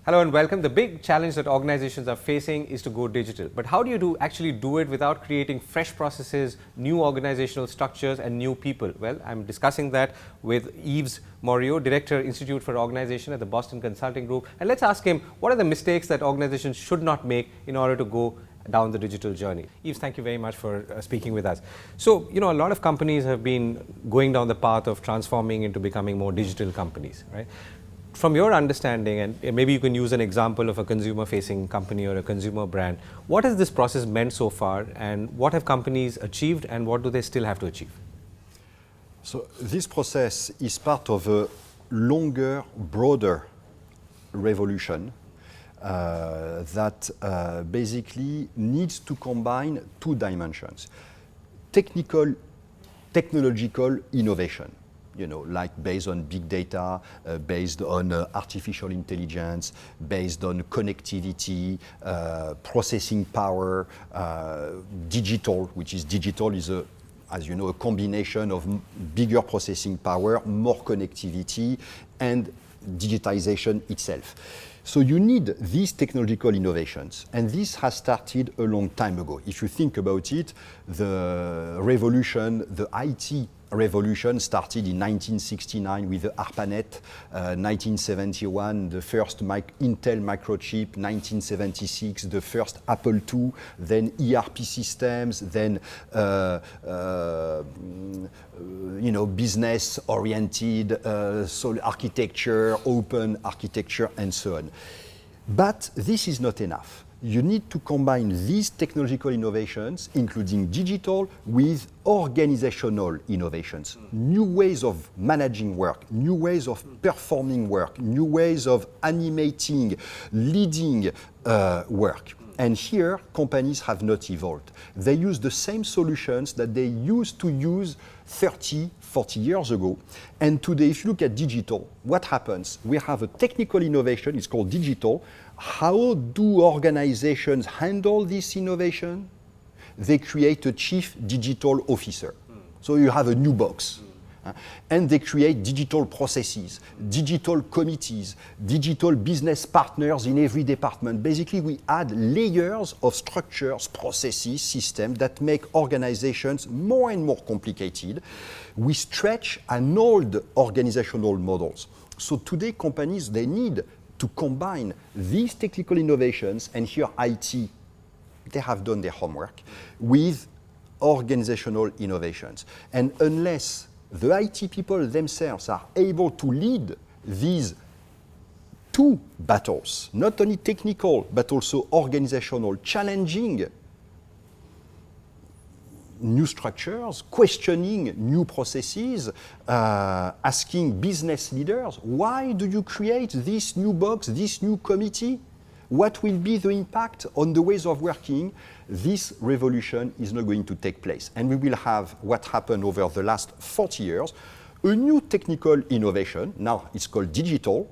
Hello and welcome. The big challenge that organizations are facing is to go digital. But how do you actually do it without creating fresh processes, new organizational structures and new people? Well, I'm discussing that with Yves Morio, Director, Institute for Organization at the Boston Consulting Group. And let's ask him, what are the mistakes that organizations should not make in order to go down the digital journey? Yves, thank you very much for speaking with us. So, a lot of companies have been going down the path of transforming into becoming more digital companies, right? From your understanding, and maybe you can use an example of a consumer-facing company or a consumer brand, what has this process meant so far, and what have companies achieved, and what do they still have to achieve? So this process is part of a longer, broader revolution that basically needs to combine two dimensions: technological innovation, like based on big data, based on artificial intelligence, based on connectivity, processing power, digital, which is as you know, a combination of bigger processing power, more connectivity, and digitization itself. So you need these technological innovations, and this has started a long time ago. If you think about it, the revolution, the IT revolution started in 1969 with the ARPANET, 1971 the first Intel microchip, 1976 the first Apple II, then ERP systems, then business-oriented architecture, open architecture, and so on. But this is not enough. You need to combine these technological innovations, including digital, with organizational innovations, new ways of managing work, new ways of performing work, new ways of animating, leading work. And here, companies have not evolved. They use the same solutions that they used to use 30, 40 years ago. And today, if you look at digital, what happens? We have a technical innovation, it's called digital. How do organizations handle this innovation? They create a chief digital officer. So you have a new box. And they create digital processes, digital committees, digital business partners in every department. Basically, we add layers of structures, processes, systems that make organizations more and more complicated. We stretch an old organizational models. So today, companies, they need to combine these technical innovations, and here IT, they have done their homework, with organizational innovations. And unless the IT people themselves are able to lead these two battles, not only technical, but also organizational, challenging new structures, questioning new processes, asking business leaders, why do you create this new box, this new committee? What will be the impact on the ways of working? This revolution is not going to take place. And we will have what happened over the last 40 years, a new technical innovation. Now it's called digital.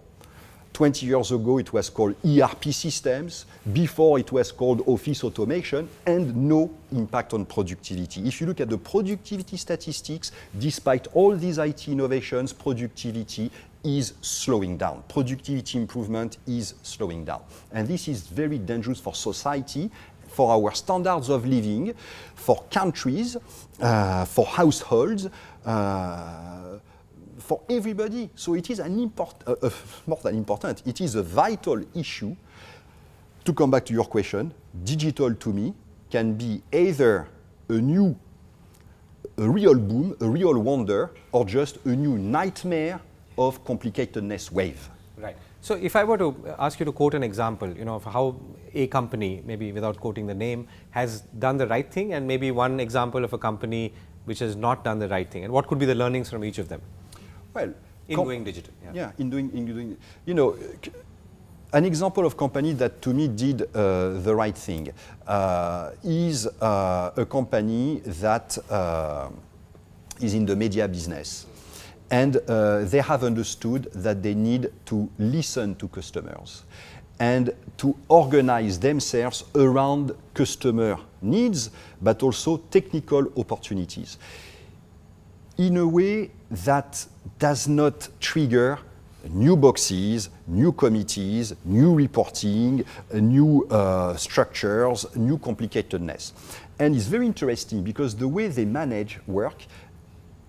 20 years ago, it was called ERP systems. Before, it was called office automation, and no impact on productivity. If you look at the productivity statistics, despite all these IT innovations, productivity is slowing down. Productivity improvement is slowing down. And this is very dangerous for society, for our standards of living, for countries, for households, for everybody. So it is more than important, it is a vital issue. To come back to your question, digital to me can be either a real boom, a real wonder, or just a new nightmare of complicatedness wave. Right. So if I were to ask you to quote an example, of how a company, maybe without quoting the name, has done the right thing, and maybe one example of a company which has not done the right thing, and what could be the learnings from each of them? Well, in going digital. In doing, an example of company that to me did the right thing is a company that is in the media business. And they have understood that they need to listen to customers and to organize themselves around customer needs, but also technical opportunities, in a way that does not trigger new boxes, new committees, new reporting, new structures, new complicatedness. And it's very interesting because the way they manage work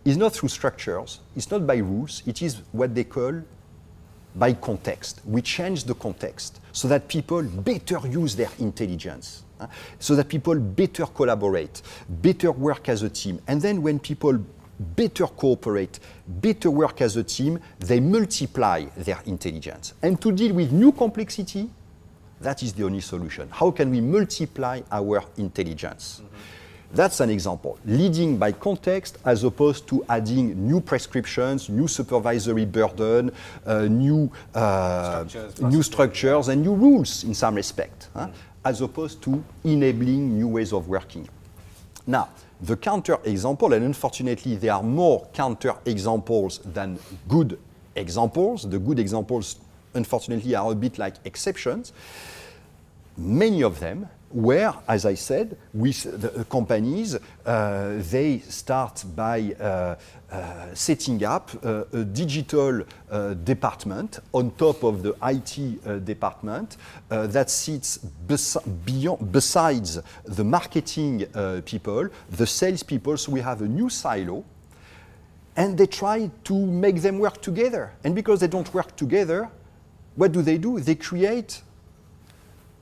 is not through structures, it's not by rules, it is what they call by context. We change the context so that people better use their intelligence, so that people better collaborate, better work as a team. And then when people better cooperate, better work as a team, they multiply their intelligence. And to deal with new complexity, that is the only solution. How can we multiply our intelligence? That's an example. Leading by context as opposed to adding new prescriptions, new supervisory burden, new structures and new rules in some respect, as opposed to enabling new ways of working. Now, the counter example, and unfortunately there are more counter examples than good examples. The good examples, unfortunately, are a bit like exceptions. Many of them where, as I said, with the companies, they start by setting up a digital department on top of the IT department that sits besides the marketing people, the sales people. So we have a new silo, and they try to make them work together. And because they don't work together, what do? They create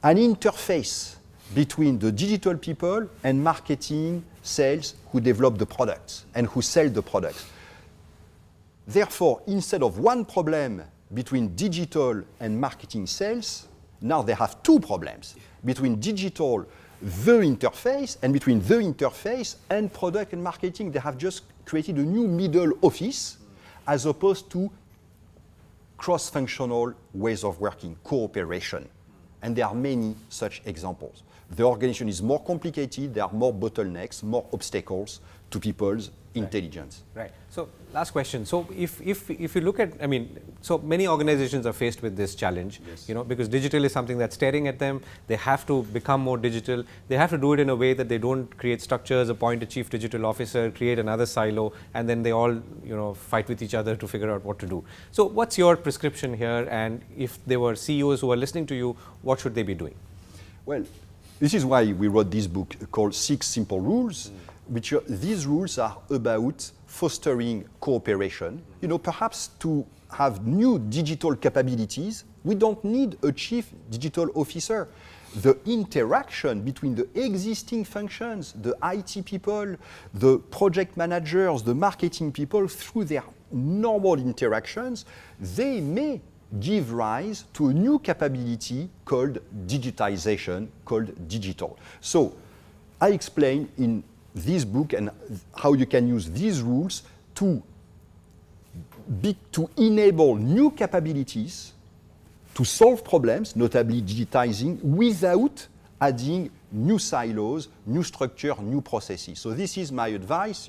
an interface between the digital people and marketing, sales, who develop the products and who sell the products. Therefore, instead of one problem between digital and marketing sales, now they have two problems between digital, the interface, and between the interface and product and marketing. They have just created a new middle office as opposed to cross-functional ways of working, cooperation. And there are many such examples. The organization is more complicated, there are more bottlenecks, more obstacles to people's intelligence. Right. So last question. So if you look at, so many organizations are faced with this challenge, because digital is something that's staring at them. They have to become more digital. They have to do it in a way that they don't create structures, appoint a chief digital officer, create another silo, and then they all, fight with each other to figure out what to do. So what's your prescription here? And if there were CEOs who are listening to you, what should they be doing? Well, this is why we wrote this book called 6 Simple Rules. These rules are about fostering cooperation. Perhaps to have new digital capabilities, we don't need a chief digital officer. The interaction between the existing functions, the IT people, the project managers, the marketing people, through their normal interactions, they may give rise to a new capability called digitization, called digital. So I explain in this book and how you can use these rules to enable new capabilities to solve problems, notably digitizing, without adding new silos, new structure, new processes. So this is my advice.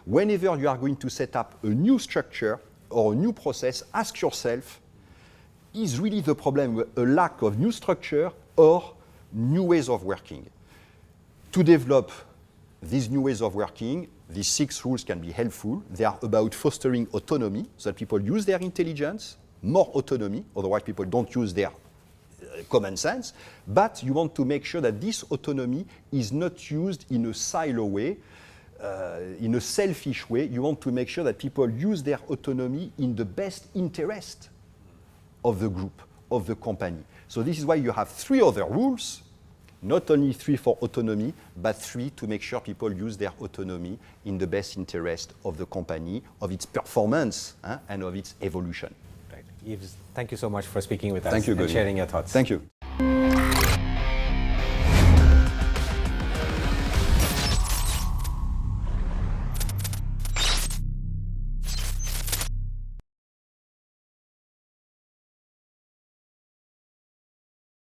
Whenever you are going to set up a new structure or a new process, ask yourself, is really the problem a lack of new structure or new ways of working? To develop these new ways of working, these 6 rules can be helpful. They are about fostering autonomy, so that people use their intelligence, more autonomy, otherwise people don't use their common sense. But you want to make sure that this autonomy is not used in a silo way, in a selfish way. You want to make sure that people use their autonomy in the best interest of the group, of the company. So this is why you have 3 other rules, not only 3 for autonomy, but 3 to make sure people use their autonomy in the best interest of the company, of its performance, and of its evolution. Right. Yves, thank you so much for speaking with us and sharing your thoughts. Thank you.